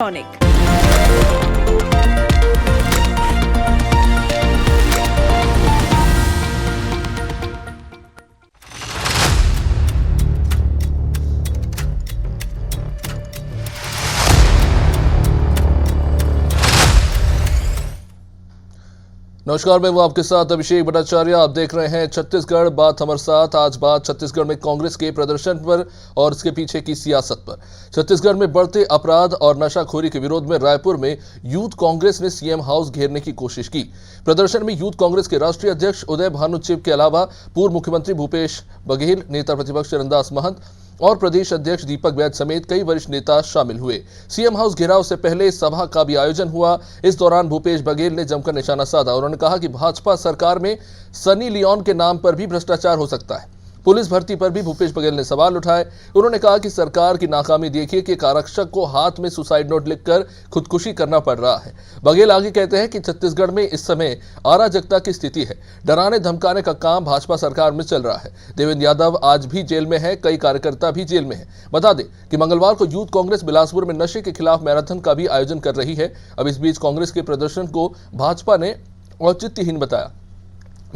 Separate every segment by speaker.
Speaker 1: Tonic.
Speaker 2: नमस्कार, मैं हूं आपके साथ अभिषेक भट्टाचार्य। आप देख रहे हैं छत्तीसगढ़ बात हमारे साथ। आज बात छत्तीसगढ़ में कांग्रेस के प्रदर्शन पर और इसके पीछे की सियासत पर। छत्तीसगढ़ में बढ़ते अपराध और नशाखोरी के विरोध में रायपुर में यूथ कांग्रेस ने सीएम हाउस घेरने की कोशिश की। प्रदर्शन में यूथ कांग्रेस के राष्ट्रीय अध्यक्ष उदय भानु चिब के अलावा पूर्व मुख्यमंत्री भूपेश बघेल, नेता प्रतिपक्ष चरणदास महंत और प्रदेश अध्यक्ष दीपक बैद समेत कई वरिष्ठ नेता शामिल हुए। सीएम हाउस घेराव से पहले सभा का भी आयोजन हुआ। इस दौरान भूपेश बघेल ने जमकर निशाना साधा। उन्होंने कहा कि भाजपा सरकार में सनी लियोन के नाम पर भी भ्रष्टाचार हो सकता है। पुलिस भर्ती पर भी भूपेश बघेल ने सवाल उठाए। उन्होंने कहा कि सरकार की नाकामी देखिए कि एक आरक्षक को हाथ में सुसाइड नोट लिखकर खुदकुशी करना पड़ रहा है। बघेल आगे कहते हैं कि छत्तीसगढ़ में इस समय अराजकता की स्थिति है। डराने धमकाने का काम भाजपा सरकार में चल रहा है। देवेंद्र यादव आज भी जेल में है, कई कार्यकर्ता भी जेल में है। बता दें कि मंगलवार को यूथ कांग्रेस बिलासपुर में नशे के खिलाफ मैराथन का भी आयोजन कर रही है। अब इस बीच कांग्रेस के प्रदर्शन को भाजपा ने औचित्यहीन बताया।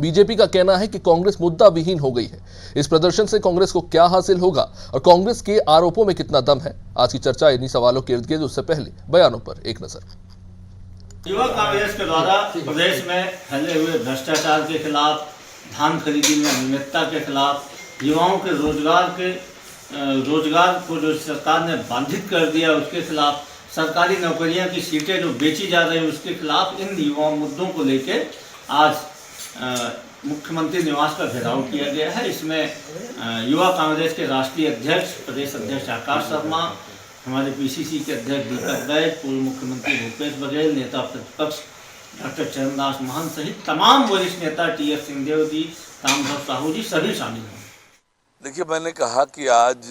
Speaker 2: बीजेपी का कहना है कि कांग्रेस मुद्दा विहीन हो गई है। इस प्रदर्शन से कांग्रेस को क्या हासिल होगा और कांग्रेस के आरोपों में कितना दम है, आज की चर्चा इन्हीं सवालों के इर्द गिर्द। उससे पहले बयानों पर एक नजर।
Speaker 3: युवा कांग्रेस के द्वारा प्रदेश में फैले हुए भ्रष्टाचार के खिलाफ, धान खरीदी में अनियमितता के खिलाफ, युवाओं के रोजगार को जो सरकार ने बाधित कर दिया उसके खिलाफ, सरकारी नौकरियां की सीटें जो बेची जा रही हैं उसके खिलाफ, इन युवा मुद्दों को लेकर आज मुख्यमंत्री निवास का घेराव किया गया है। इसमें युवा कांग्रेस के राष्ट्रीय अध्यक्ष, प्रदेश अध्यक्ष आकाश शर्मा, हमारे पीसीसी के अध्यक्ष दीपक बैद, पूर्व मुख्यमंत्री भूपेश बघेल, नेता प्रतिपक्ष डॉक्टर चरणदास महंत सहित तमाम वरिष्ठ नेता, टी.एस. सिंहदेव जी, रामधर साहू जी, सभी शामिल हैं।
Speaker 4: देखिए, मैंने कहा कि आज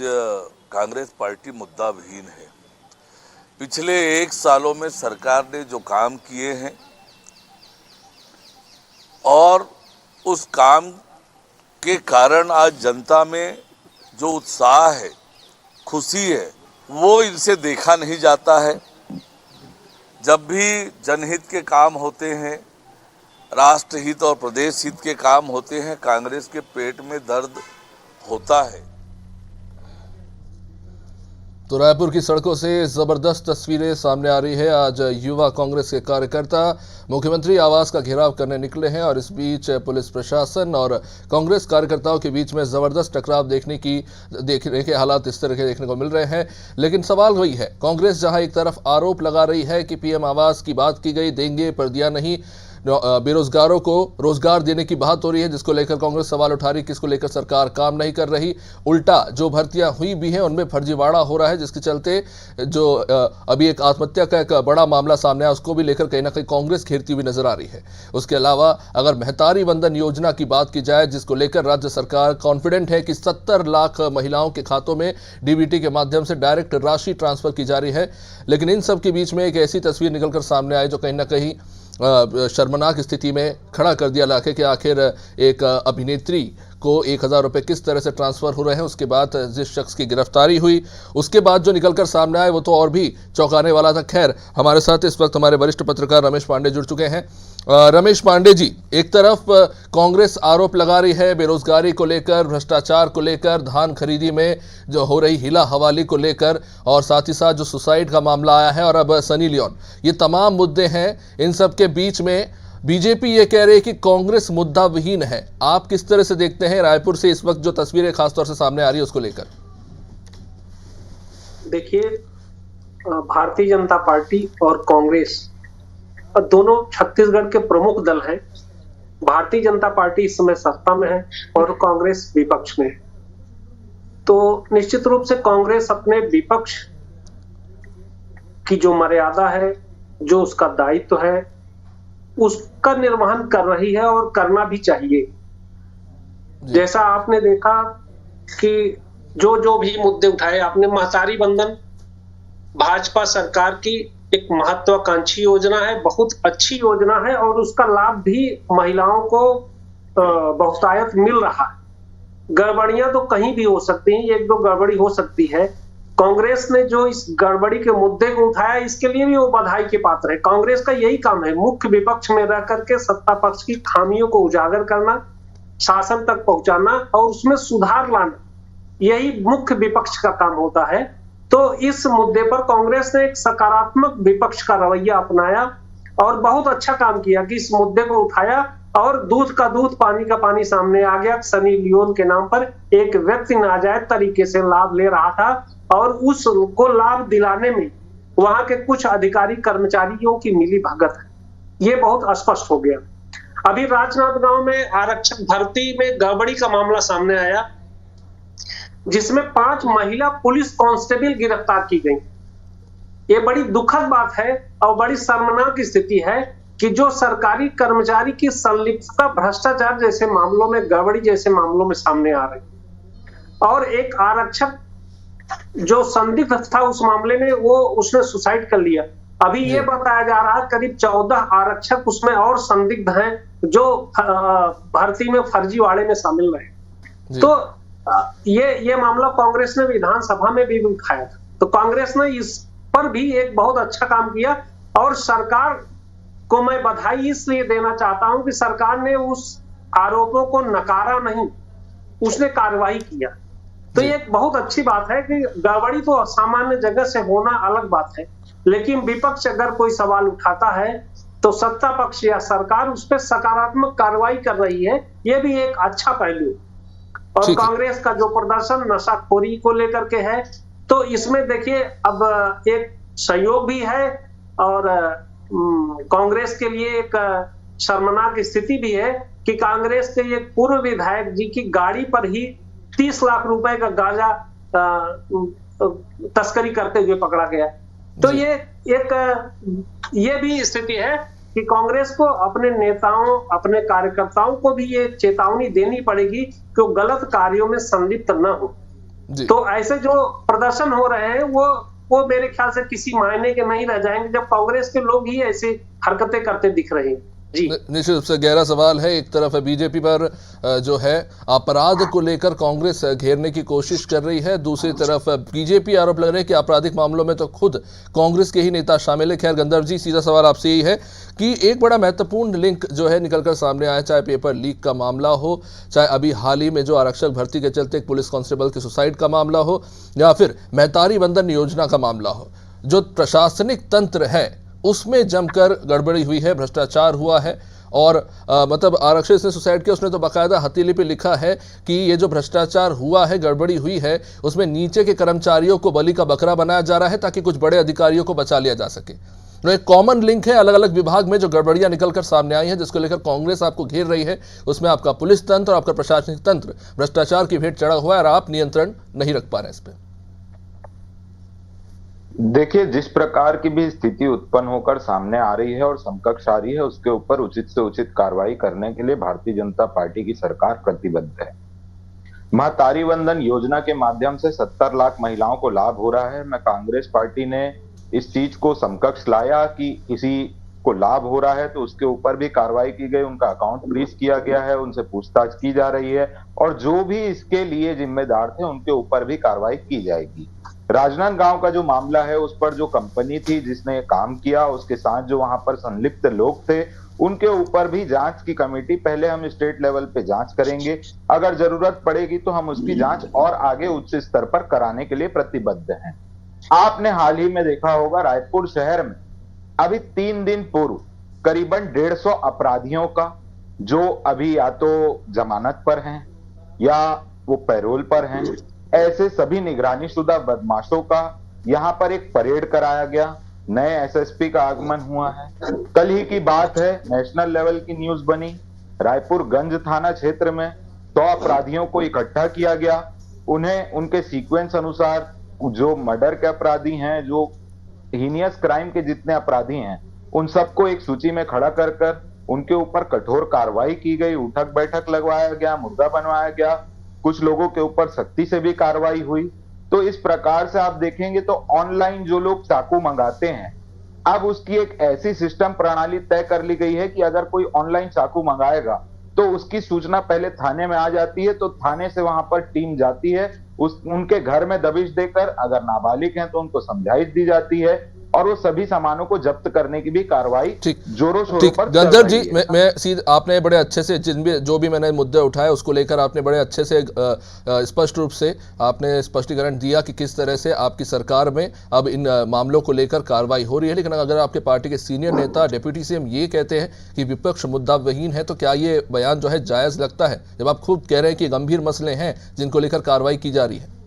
Speaker 4: कांग्रेस पार्टी मुद्दा विहीन है। पिछले 1 सालों में सरकार ने जो काम किए हैं और उस काम के कारण आज जनता में जो उत्साह है, खुशी है, वो इनसे देखा नहीं जाता है। जब भी जनहित के काम होते हैं, राष्ट्रहित और प्रदेश हित के काम होते हैं, कांग्रेस के पेट में दर्द होता है।
Speaker 2: तो रायपुर की सड़कों से जबरदस्त तस्वीरें सामने आ रही है। आज युवा कांग्रेस के कार्यकर्ता मुख्यमंत्री आवास का घेराव करने निकले हैं और इस बीच पुलिस प्रशासन और कांग्रेस कार्यकर्ताओं के बीच में जबरदस्त टकराव देखने के हालात इस तरह के देखने को मिल रहे हैं। लेकिन सवाल वही है, कांग्रेस जहां एक तरफ आरोप लगा रही है कि पीएम आवास की बात की गई, देंगे पर दिया नहीं, बेरोजगारों को रोजगार देने की बात हो रही है, जिसको लेकर कांग्रेस सवाल उठा रही है, किसको लेकर सरकार काम नहीं कर रही। उल्टा जो भर्तियां हुई भी हैं उनमें फर्जीवाड़ा हो रहा है, जिसके चलते जो अभी एक आत्महत्या का एक बड़ा मामला सामने आया उसको भी लेकर कहीं ना कहीं कांग्रेस घेरती हुई नजर आ रही है। उसके अलावा अगर महतारी वंदन योजना की बात की जाए, जिसको लेकर राज्य सरकार कॉन्फिडेंट है कि 70 लाख महिलाओं के खातों में डीबीटी के माध्यम से डायरेक्ट राशि ट्रांसफर की जा रही है। लेकिन इन सब के बीच में एक ऐसी तस्वीर निकलकर सामने आई जो कहीं ना कहीं शर्मनाक स्थिति में खड़ा कर दिया लाके कि आखिर एक अभिनेत्री को 1000 रुपये किस तरह से ट्रांसफर हो रहे हैं। उसके बाद जिस शख्स की गिरफ्तारी हुई उसके बाद जो निकलकर सामने आए वो तो और भी चौंकाने वाला था। खैर, हमारे साथ इस वक्त हमारे वरिष्ठ पत्रकार रमेश पांडे जुड़ चुके हैं। रमेश पांडे जी, एक तरफ कांग्रेस आरोप लगा रही है बेरोजगारी को लेकर, भ्रष्टाचार को लेकर, धान खरीदी में जो हो रही हिला हवाली को लेकर, और साथ ही साथ जो सुसाइड का मामला आया है और अब सनी लियोन, ये तमाम मुद्दे हैं। इन सब के बीच में बीजेपी ये कह रही है कि कांग्रेस मुद्दा विहीन है। आप किस तरह से देखते हैं रायपुर से इस वक्त जो तस्वीरें खासतौर से सामने आ रही है उसको लेकर?
Speaker 5: देखिए, भारतीय जनता पार्टी और कांग्रेस दोनों छत्तीसगढ़ के प्रमुख दल हैं। भारतीय जनता पार्टी इस समय सत्ता में है और कांग्रेस विपक्ष में है। तो निश्चित रूप से कांग्रेस अपने विपक्ष की जो मर्यादा है, जो उसका दायित्व है, उसका निर्वहन कर रही है और करना भी चाहिए। जैसा आपने देखा कि जो भी मुद्दे उठाए आपने, महतारी वंदन भाजपा सरकार की एक महत्वाकांक्षी योजना है, बहुत अच्छी योजना है और उसका लाभ भी महिलाओं को बहुतायत मिल रहा है। गड़बड़ियां तो कहीं भी हो सकती हैं, 1-2 गड़बड़ी हो सकती है। कांग्रेस ने जो इस गड़बड़ी के मुद्दे को उठाया, इसके लिए भी वो बधाई के पात्र है। कांग्रेस का यही काम है, मुख्य विपक्ष में रह करके सत्ता पक्ष की खामियों को उजागर करना, शासन तक पहुंचाना और उसमें सुधार लाना, यही मुख्य विपक्ष का काम होता है। तो इस मुद्दे पर कांग्रेस ने एक सकारात्मक विपक्ष का रवैया अपनाया और बहुत अच्छा काम किया कि इस मुद्दे को उठाया और दूध का दूध पानी का पानी सामने आ गया। सनी लियोन के नाम पर एक व्यक्ति नाजायज तरीके से लाभ ले रहा था और उसको लाभ दिलाने में वहां के कुछ अधिकारी कर्मचारियों की मिली भगत है, ये बहुत स्पष्ट हो गया। अभी राजनांदगांव में आरक्षक भर्ती में गड़बड़ी का मामला सामने आया, जिसमें 5 महिला पुलिस कांस्टेबल गिरफ्तार की गई। ये बड़ी दुखद बात है और बड़ी शर्मनाक स्थिति है कि जो सरकारी कर्मचारी की संलिप्तता भ्रष्टाचार जैसे मामलों में, गड़बड़ी जैसे मामलों में सामने आ रही, और एक आरक्षक जो संदिग्ध था उस मामले में, वो उसने सुसाइड कर लिया। अभी ये बताया जा रहा है करीब 14 आरक्षक उसमें और संदिग्ध हैं जो भर्ती में फर्जीवाड़े में शामिल रहे। तो ये मामला कांग्रेस ने विधानसभा में भी उठाया था। तो कांग्रेस ने इस पर भी एक बहुत अच्छा काम किया और सरकार को मैं बधाई इसलिए देना चाहता हूं कि सरकार ने उस आरोपों को नकारा नहीं, उसने कार्रवाई किया। तो ये एक बहुत अच्छी बात है कि गड़बड़ी तो सामान्य जगह से होना अलग बात है, लेकिन विपक्ष अगर कोई सवाल उठाता है तो सत्ता पक्ष या सरकार उस पर सकारात्मक कार्रवाई कर रही है, ये भी एक अच्छा पहलू। और कांग्रेस का जो प्रदर्शन नशाखोरी को लेकर के है, तो इसमें देखिए अब एक सहयोग भी है और कांग्रेस के लिए एक शर्मनाक स्थिति भी है कि कांग्रेस के एक पूर्व विधायक जी की गाड़ी पर ही 30 लाख रुपए का गांजा तस्करी करते हुए पकड़ा गया। तो ये भी स्थिति है कि कांग्रेस को अपने नेताओं, अपने कार्यकर्ताओं को भी ये चेतावनी देनी पड़ेगी कि वो गलत कार्यों में संलिप्त न हो। तो ऐसे जो प्रदर्शन हो रहे हैं वो मेरे ख्याल से किसी मायने के नहीं रह जाएंगे जब कांग्रेस के लोग ही ऐसी हरकतें करते दिख रहे हैं। जी
Speaker 2: निश्चित रूप से गहरा सवाल है। एक तरफ बीजेपी पर जो है अपराध को लेकर कांग्रेस घेरने की कोशिश कर रही है, दूसरी तरफ बीजेपी आरोप लग रहे हैं कि आपराधिक मामलों में तो खुद कांग्रेस के ही नेता शामिल है। खैर गंधर्व जी, सीधा सवाल आपसे यही है कि एक बड़ा महत्वपूर्ण लिंक जो है निकलकर सामने आया, चाहे पेपर लीक का मामला हो, चाहे अभी हाल ही में जो आरक्षक भर्ती के चलते एक पुलिस कांस्टेबल के सुसाइड का मामला हो, या फिर महतारी बंधन योजना का मामला हो, जो प्रशासनिक तंत्र है उसमें जमकर गड़बड़ी हुई है, भ्रष्टाचार हुआ है। और मतलब आरक्षक ने सुसाइड किया, उसने तो बाकायदा हथेली पे लिखा है कि ये जो भ्रष्टाचार हुआ है, गड़बड़ी हुई है, उसमें नीचे के कर्मचारियों को बलि का बकरा बनाया जा रहा है ताकि कुछ बड़े अधिकारियों को बचा लिया जा सके। तो एक कॉमन लिंक है अलग अलग विभाग में जो गड़बड़ियां निकलकर सामने आई हैं, जिसको लेकर कांग्रेस आपको घेर रही है। उसमें आपका पुलिस तंत्र और आपका प्रशासनिक तंत्र भ्रष्टाचार की भेंट चढ़ा हुआ है और आप नियंत्रण नहीं रख पा रहे हैं इस पर।
Speaker 1: देखिए, जिस प्रकार की भी स्थिति उत्पन्न होकर सामने आ रही है और समकक्ष आ रही है, उसके ऊपर उचित से उचित कार्रवाई करने के लिए भारतीय जनता पार्टी की सरकार प्रतिबद्ध है। महतारी बंधन योजना के माध्यम से 70 लाख महिलाओं को लाभ हो रहा है। मैं कांग्रेस पार्टी ने इस चीज को समकक्ष लाया कि किसी को लाभ हो रहा है तो उसके ऊपर भी कार्रवाई की गई, उनका अकाउंट फ्रीज किया गया है, उनसे पूछताछ की जा रही है और जो भी इसके लिए जिम्मेदार थे उनके ऊपर भी कार्रवाई की जाएगी। राजनांदगांव का जो मामला है, उस पर जो कंपनी थी जिसने काम किया, उसके साथ जो वहां पर संलिप्त लोग थे, उनके ऊपर भी जांच की कमेटी, पहले हम स्टेट लेवल पे जांच करेंगे, अगर जरूरत पड़ेगी तो हम उसकी जांच और आगे उच्च स्तर पर कराने के लिए प्रतिबद्ध हैं। आपने हाल ही में देखा होगा, रायपुर शहर में अभी 3 दिन पूर्व करीबन 150 अपराधियों का, जो अभी या तो जमानत पर हैं या वो पैरोल पर हैं, ऐसे सभी निगरानी शुदा बदमाशों का यहां पर एक परेड कराया गया। नए एसएसपी का आगमन हुआ है। कल ही की बात है, नेशनल लेवल की न्यूज बनी, रायपुर गंज थाना क्षेत्र में 100 अपराधियों को इकट्ठा किया गया। उन्हें उनके सीक्वेंस अनुसार जो मर्डर के अपराधी हैं, जो हीनियस क्राइम के जितने अपराधी हैं, उन सबको एक सूची में खड़ा कर कर उनके ऊपर कठोर कार्रवाई की गई, उठक बैठक लगवाया गया, मुर्गा बनवाया गया, कुछ लोगों के ऊपर सख्ती से भी कार्रवाई हुई। तो इस प्रकार से आप देखेंगे तो ऑनलाइन जो लोग चाकू मंगाते हैं, अब उसकी एक ऐसी सिस्टम प्रणाली तय कर ली गई है कि अगर कोई ऑनलाइन चाकू मंगाएगा तो उसकी सूचना पहले थाने में आ जाती है, तो थाने से वहां पर टीम जाती है, उनके घर में दबिश देकर, अगर नाबालिग हैं तो उनको समझाइश दी जाती है और वो सभी सामानों को जब्त करने की भी कार्रवाई जोरों शोरों पर चल
Speaker 2: गंधर जी,
Speaker 1: रही है।
Speaker 2: मैं सीधे आपने बड़े अच्छे से जो भी मैंने मुद्दे उठाए उसको लेकर आपने बड़े अच्छे से स्पष्ट रूप से आपने स्पष्टीकरण दिया कि किस तरह से आपकी सरकार में अब इन मामलों को लेकर कार्रवाई हो रही है। लेकिन अगर आपके पार्टी के सीनियर नेता डिप्टी सीएम ये कहते हैं कि विपक्ष मुद्दाविहीन है, तो क्या ये बयान जो है जायज लगता है, जब आप खुद कह रहे हैं कि गंभीर मसले हैं जिनको लेकर कार्रवाई की जा रही है?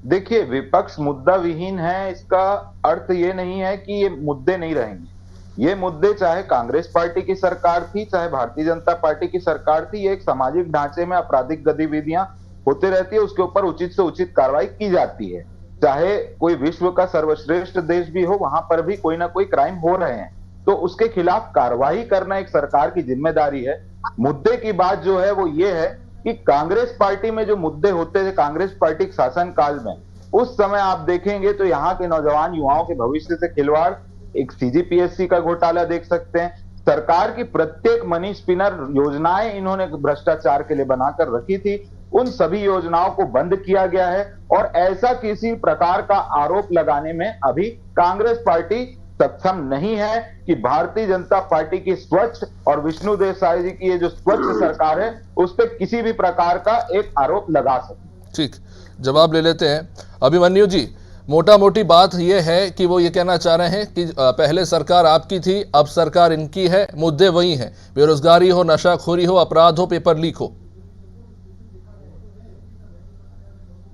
Speaker 1: देखिए, विपक्ष मुद्दा विहीन है, इसका अर्थ ये नहीं है कि ये मुद्दे नहीं रहेंगे। ये मुद्दे चाहे कांग्रेस पार्टी की सरकार थी, चाहे भारतीय जनता पार्टी की सरकार थी, ये एक सामाजिक ढांचे में आपराधिक गतिविधियां होती रहती है, उसके ऊपर उचित से उचित कार्रवाई की जाती है। चाहे कोई विश्व का सर्वश्रेष्ठ देश भी हो, वहां पर भी कोई ना कोई क्राइम हो रहे हैं, तो उसके खिलाफ कार्रवाई करना एक सरकार की जिम्मेदारी है। मुद्दे की बात जो है वो ये है कि कांग्रेस पार्टी में जो मुद्दे होते थे कांग्रेस पार्टी के शासन काल में, उस समय आप देखेंगे तो यहाँ के नौजवान युवाओं के भविष्य से खिलवाड़, एक सीजीपीएससी का घोटाला देख सकते हैं। सरकार की प्रत्येक मनी स्पिनर योजनाएं इन्होंने भ्रष्टाचार के लिए बनाकर रखी थी, उन सभी योजनाओं को बंद किया गया है और ऐसा किसी प्रकार का आरोप लगाने में अभी कांग्रेस पार्टी सक्षम नहीं है कि भारतीय जनता पार्टी की स्वच्छ और विष्णु देसाई जी की ये जो स्वच्छ सरकार है उस पर किसी भी प्रकार का एक आरोप लगा सके।
Speaker 2: ठीक, जवाब ले लेते हैं। अभिमन्यु जी, मोटा मोटी बात यह है कि वो ये कहना चाह रहे हैं कि पहले सरकार आपकी थी, अब सरकार इनकी है, मुद्दे वही हैं, बेरोजगारी हो, नशाखोरी हो, अपराध हो, पेपर लीक हो।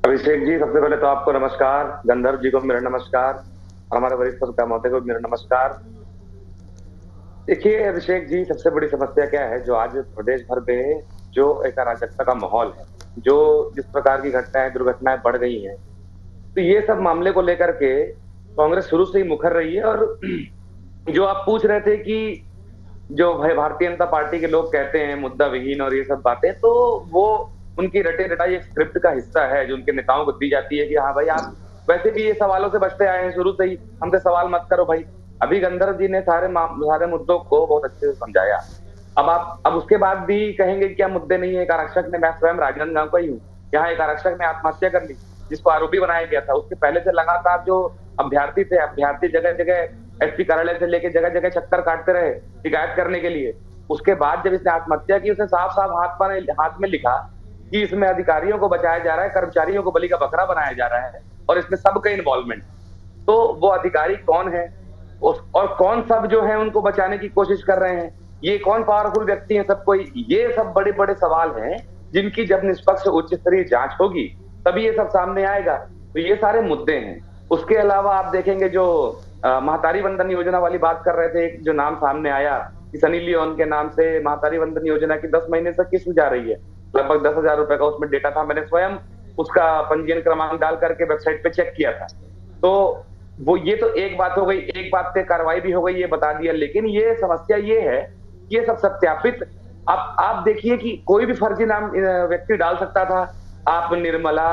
Speaker 6: अभिषेक जी, सबसे पहले तो आपको नमस्कार, गंधर्व जी को मेरा नमस्कार, हमारे वरिष्ठ पत्रकार महोदय को मेरा नमस्कार। देखिए अभिषेक जी, सबसे बड़ी समस्या क्या है, जो आज प्रदेश भर में जो एक अराजकता का माहौल है, जो जिस प्रकार की घटनाएं दुर्घटनाएं बढ़ गई हैं, तो ये सब मामले को लेकर के कांग्रेस शुरू से ही मुखर रही है। और जो आप पूछ रहे थे कि जो भारतीय जनता पार्टी के लोग कहते हैं मुद्दा विहीन और ये सब बातें, तो वो उनकी रटे रटाई एक स्क्रिप्ट का हिस्सा है जो उनके नेताओं को दी जाती है कि हाँ भाई, आप वैसे भी ये सवालों से बचते आए हैं शुरू से ही, हमसे सवाल मत करो भाई। अभी गंधर्व जी ने सारे मुद्दों को बहुत अच्छे से समझाया। अब उसके बाद भी कहेंगे क्या मुद्दे नहीं है। एक आरक्षक ने, मैं स्वयं राजनांदगांव का ही हूँ, यहाँ एक आरक्षक ने आत्महत्या कर ली जिसको आरोपी बनाया गया था। उसके पहले से लगातार जो अभ्यर्थी थे, अभ्यर्थी जगह जगह एसपी कार्यालय से लेके जगह जगह चक्कर काटते रहे शिकायत करने के लिए। उसके बाद जब इसने आत्महत्या की, उसने साफ साफ हाथ में लिखा कि इसमें अधिकारियों को बचाया जा रहा है, कर्मचारियों को बलि का बकरा बनाया जा रहा है और इसमें सबका इन्वॉल्वमेंट। तो वो अधिकारी कौन है और कौन सब जो है उनको बचाने की कोशिश कर रहे हैं, ये कौन पावरफुल व्यक्ति है, सब कोई, ये सब बड़े बड़े सवाल हैं जिनकी जब निष्पक्ष उच्च स्तरीय जांच होगी तभी ये सब सामने आएगा। तो ये सारे मुद्दे हैं। उसके अलावा आप देखेंगे जो महतारी वंदन योजना वाली बात कर रहे थे, एक जो नाम सामने आया कि सनी लियोन के नाम से महतारी वंदन योजना की 10 महीने से किस्त जा रही है, लगभग 10,000 रुपए का उसमें डेटा था। मैंने स्वयं उसका पंजीयन क्रमांक डाल करके वेबसाइट पे चेक किया था। तो वो ये तो एक बात हो गई, एक बात पे कार्रवाई भी हो गई, ये बता दिया। लेकिन ये समस्या ये है, ये सब सत्यापित, आप देखिए कि कोई भी फर्जी नाम व्यक्ति डाल सकता था। आप निर्मला,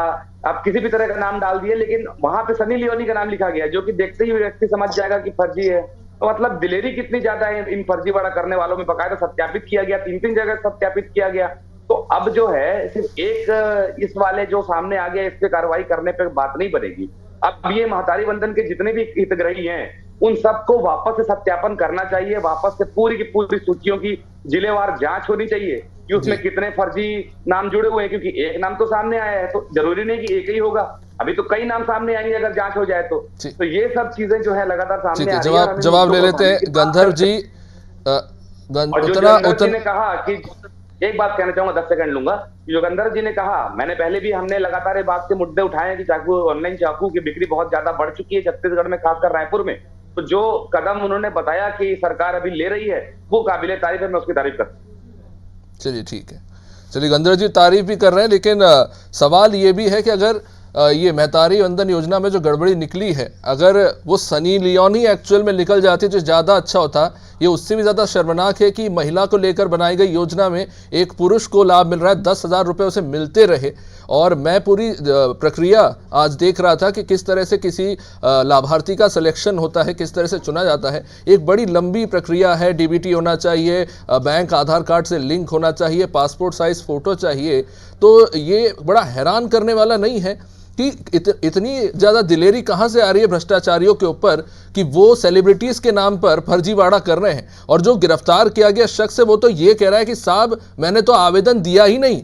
Speaker 6: आप किसी भी तरह का नाम डाल दिए, लेकिन वहां पे सनी लियोनी का नाम लिखा गया, जो कि देखते ही व्यक्ति समझ जाएगा कि फर्जी है। तो मतलब दिलेरी कितनी ज्यादा है इन फर्जीवाड़ा करने वालों में। बकायदा सत्यापित किया गया, 3-3 जगह सत्यापित किया गया। तो अब जो है सिर्फ एक इस वाले जो सामने आ गया इस पे कार्रवाई करने पे बात नहीं बनेगी। अब ये महतारी वंदन के जितने भी हितग्राही हैं उन सबको वापस से सत्यापन करना चाहिए, वापस से पूरी की पूरी सूचियों की जिलेवार जांच होनी चाहिए कि उसमें कितने फर्जी नाम जुड़े हुए हैं, क्योंकि एक नाम तो सामने आया है तो जरूरी नहीं कि एक ही होगा, अभी तो कई नाम सामने आएंगे अगर जांच हो जाए तो ये सब चीजें जो है लगातार सामने आ रही है।
Speaker 2: जवाब ले लेते हैं गंधर्व जी।
Speaker 6: गंधर्व ने कहा कि एक बात कहना चाहूंगा, 10 सेकंड लूंगा। जो गंधर्व जी ने कहा, मैंने पहले भी हमने लगातार बात के मुद्दे उठाए हैं कि चाकू, ऑनलाइन चाकू की बिक्री बहुत ज्यादा बढ़ चुकी है छत्तीसगढ़ में, खासकर रायपुर में। तो जो कदम उन्होंने बताया कि सरकार अभी ले रही है वो काबिले तारीफ है, मैं उसकी तारीफ करता हूं।
Speaker 2: चलिए ठीक है, चलिए गंधर्व जी तारीफ भी कर रहे हैं, लेकिन सवाल ये भी है कि अगर ये महतारी वंदन योजना में जो गड़बड़ी निकली है, अगर वो सनी लियोन ही एक्चुअल में निकल जाती तो ज़्यादा अच्छा होता। ये उससे भी ज़्यादा शर्मनाक है कि महिला को लेकर बनाई गई योजना में एक पुरुष को लाभ मिल रहा है, 10,000 रुपये उसे मिलते रहे। और मैं पूरी प्रक्रिया आज देख रहा था कि किस तरह से किसी लाभार्थी का सिलेक्शन होता है, किस तरह से चुना जाता है। एक बड़ी लंबी प्रक्रिया है, डीबीटी होना चाहिए, बैंक आधार कार्ड से लिंक होना चाहिए, पासपोर्ट साइज फोटो चाहिए। तो ये बड़ा हैरान करने वाला नहीं है कि इतनी ज़्यादा दिलेरी कहाँ से आ रही है भ्रष्टाचारियों के ऊपर कि वो सेलिब्रिटीज़ के नाम पर फर्जीवाड़ा कर रहे हैं। और जो गिरफ्तार किया गया शख्स है वो तो ये कह रहा है कि साहब मैंने तो आवेदन दिया ही नहीं।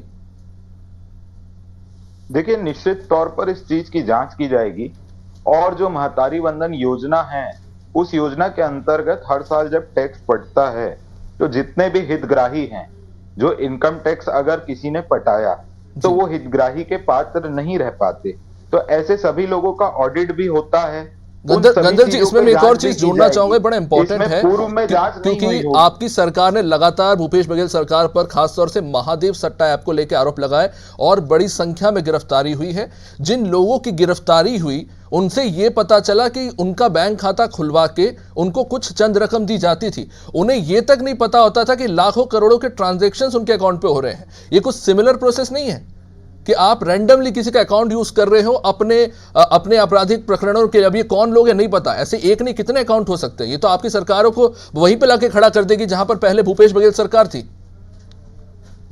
Speaker 1: देखिए, निश्चित तौर पर इस चीज की जांच की जाएगी। और जो महतारी वंदन योजना है, उस योजना के अंतर्गत हर साल जब टैक्स पड़ता है तो जितने भी हितग्राही हैं, जो इनकम टैक्स अगर किसी ने पटाया तो वो हितग्राही के पात्र नहीं रह पाते। तो ऐसे सभी लोगों का ऑडिट भी होता है।
Speaker 2: गंदर जी, इसमें मैं एक और चीज जोड़ना चाहूंगा, बड़ा इंपॉर्टेंट है,
Speaker 1: पूर्व में जांच
Speaker 2: क्योंकि आपकी सरकार ने लगातार भूपेश बघेल सरकार पर खासतौर से महादेव सट्टा ऐप को लेकर आरोप लगाए और बड़ी संख्या में गिरफ्तारी हुई है। जिन लोगों की गिरफ्तारी हुई उनसे ये पता चला कि उनका बैंक खाता खुलवा के उनको कुछ चंद रकम दी जाती थी। उन्हें ये तक नहीं पता होता था कि लाखों करोड़ों के ट्रांजैक्शंस उनके अकाउंट पे हो रहे हैं। ये कुछ सिमिलर प्रोसेस नहीं है कि आप रैंडमली किसी का अकाउंट यूज कर रहे हो अपने आपराधिक प्रकरणों के लिए। अब ये कौन लोग है नहीं पता, ऐसे एक नहीं कितने अकाउंट हो सकते हैं। ये तो आपकी सरकारों को वहीं पे लाके खड़ा कर देगी जहां पर पहले भूपेश बघेल सरकार थी।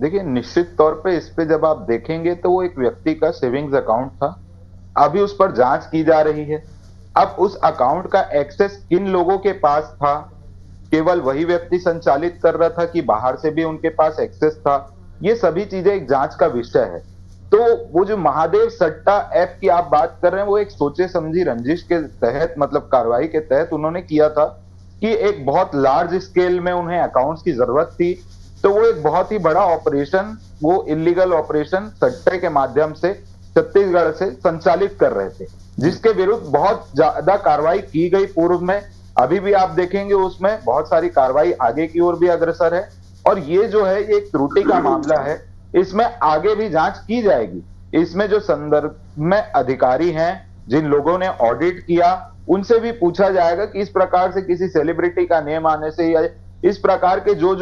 Speaker 1: देखिए, निश्चित तौर पे इस पे जब आप देखेंगे तो वो एक व्यक्ति का सेविंग्स अकाउंट था। अभी उस पर जांच की जा रही है। अब उस अकाउंट का एक्सेस किन लोगों के पास था, केवल वही व्यक्ति संचालित कर रहा था कि बाहर से भी उनके पास एक्सेस था, ये सभी चीजें एक जांच का विषय है। तो वो जो महादेव सट्टा ऐप की आप बात कर रहे हैं, वो एक सोचे समझी रंजिश के तहत, मतलब कार्रवाई के तहत उन्होंने किया था कि एक बहुत लार्ज स्केल में उन्हें अकाउंट्स की जरूरत थी। तो वो एक बहुत ही बड़ा ऑपरेशन, वो इलीगल ऑपरेशन सट्टे के माध्यम से छत्तीसगढ़ से संचालित कर रहे थे, जिसके विरुद्ध बहुत ज्यादा कार्रवाई की गई पूर्व में। अभी भी आप देखेंगे उसमें बहुत सारी कार्रवाई आगे की ओर भी अग्रसर है। और ये जो है ये एक त्रुटि का मामला है, इसमें आगे भी जांच की जाएगी। इसमें जो संदर्भ में अधिकारी हैं, जिन लोगों ने ऑडिट किया, उनसे भी पूछा जाएगा कि इस प्रकार से किसी सेलिब्रिटी का नेम आने से या इस प्रकार के जो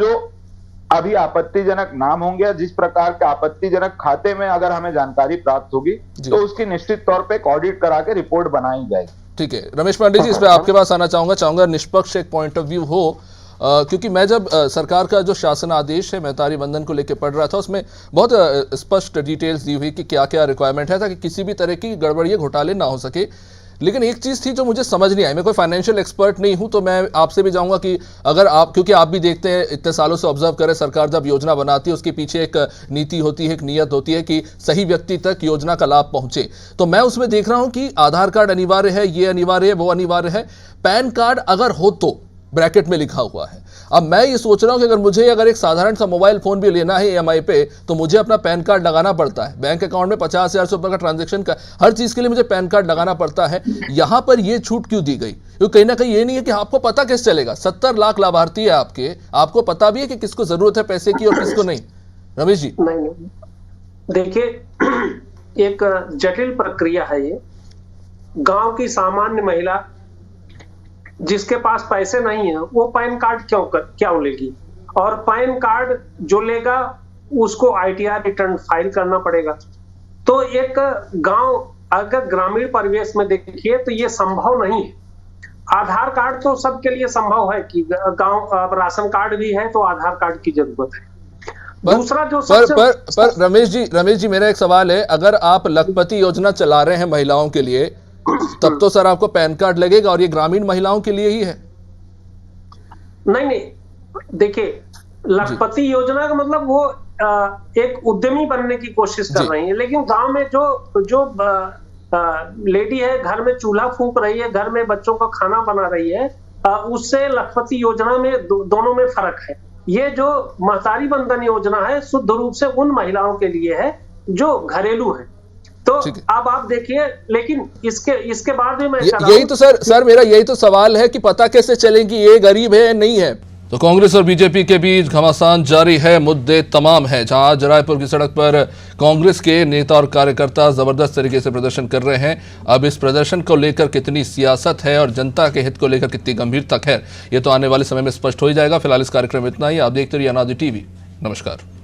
Speaker 1: अभी आपत्तिजनक नाम होंगे या जिस प्रकार के आपत्तिजनक खाते में अगर हमें जानकारी प्राप्त होगी तो उसकी निश्चित तौर पे एक ऑडिट करा के रिपोर्ट बनाई जाएगी।
Speaker 2: ठीक है रमेश पांडे जी, इस पे आपके पास आना चाहूंगा निष्पक्ष एक पॉइंट ऑफ व्यू हो, क्योंकि मैं जब सरकार का जो शासन आदेश है महतारी वंदन को लेकर पढ़ रहा था, उसमें बहुत स्पष्ट डिटेल्स दी हुई कि क्या क्या रिक्वायरमेंट है ताकि किसी भी तरह की गड़बड़ी घोटाले ना हो सके। लेकिन एक चीज़ थी जो मुझे समझ नहीं आई, मैं कोई फाइनेंशियल एक्सपर्ट नहीं हूं, तो मैं आपसे भी जाऊंगा कि अगर आप, क्योंकि आप भी देखते हैं इतने सालों से ऑब्जर्व करें, सरकार जब योजना बनाती है उसके पीछे एक नीति होती है, एक नियत होती है कि सही व्यक्ति तक योजना का लाभ पहुंचे। तो मैं उसमें देख रहा हूं कि आधार कार्ड अनिवार्य है, ये अनिवार्य है, वो अनिवार्य है, पैन कार्ड अगर हो तो ब्रैकेट में लिखा हुआ है। अब मैं ये सोच रहा हूं कि अगर मुझे एक साधारण सा मोबाइल फोन भी लेना है EMI पे तो मुझे अपना पैन कार्ड लगाना पड़ता है। बैंक अकाउंट में 50,000 रुपए का ट्रांजैक्शन का हर चीज के लिए मुझे पैन कार्ड लगाना पड़ता है। यहां पर ये छूट क्यों दी गई? क्योंकि कहीं ना कहीं ये नहीं है कि आपको पता कैसे चलेगा। 70 लाख लाभार्थी है आपको पता भी है कि किसको जरूरत है पैसे की और किसको नहीं। रमेश जी,
Speaker 5: नहीं, देखिए एक जटिल प्रक्रिया है ये। गांव की सामान्य महिला जिसके पास पैसे नहीं है वो पैन कार्ड क्यों लेगी? और पैन कार्ड जो लेगा उसको ITR रिटर्न फाइल करना पड़ेगा। तो एक गांव अगर ग्रामीण परिवेश में देखिए तो ये संभव नहीं है। आधार कार्ड तो सबके लिए संभव है कि गांव राशन कार्ड भी है तो आधार कार्ड की जरूरत है। दूसरा जो
Speaker 2: पर रमेश जी मेरा एक सवाल है, अगर आप लखपति योजना चला रहे हैं महिलाओं के लिए तब तो सर आपको पैन कार्ड लगेगा और ये ग्रामीण महिलाओं के लिए ही है।
Speaker 5: नहीं, देखिए लखपति योजना का मतलब वो एक उद्यमी बनने की कोशिश कर रही है, लेकिन गांव में जो लेडी है घर में चूल्हा फूंक रही है, घर में बच्चों का खाना बना रही है, उससे लखपति योजना में दोनों में फर्क है। ये जो महतारी वंदन योजना है शुद्ध रूप से उन महिलाओं के लिए है जो घरेलू है। तो अब आप देखिए, लेकिन इसके बाद भी मैं
Speaker 2: यही तो सर मेरा यही तो सवाल है कि पता कैसे चलेगी ये गरीब है या नहीं है। तो कांग्रेस और बीजेपी के बीच घमासान जारी है, मुद्दे तमाम हैं। जहां आज रायपुर की सड़क पर कांग्रेस के नेता और कार्यकर्ता जबरदस्त तरीके से प्रदर्शन कर रहे हैं। अब इस प्रदर्शन को लेकर कितनी सियासत है और जनता के हित को लेकर कितनी गंभीरता है, ये तो आने वाले समय में स्पष्ट हो ही जाएगा। फिलहाल इस कार्यक्रम में इतना ही। आप देखते रहिए अनादि टीवी। नमस्कार।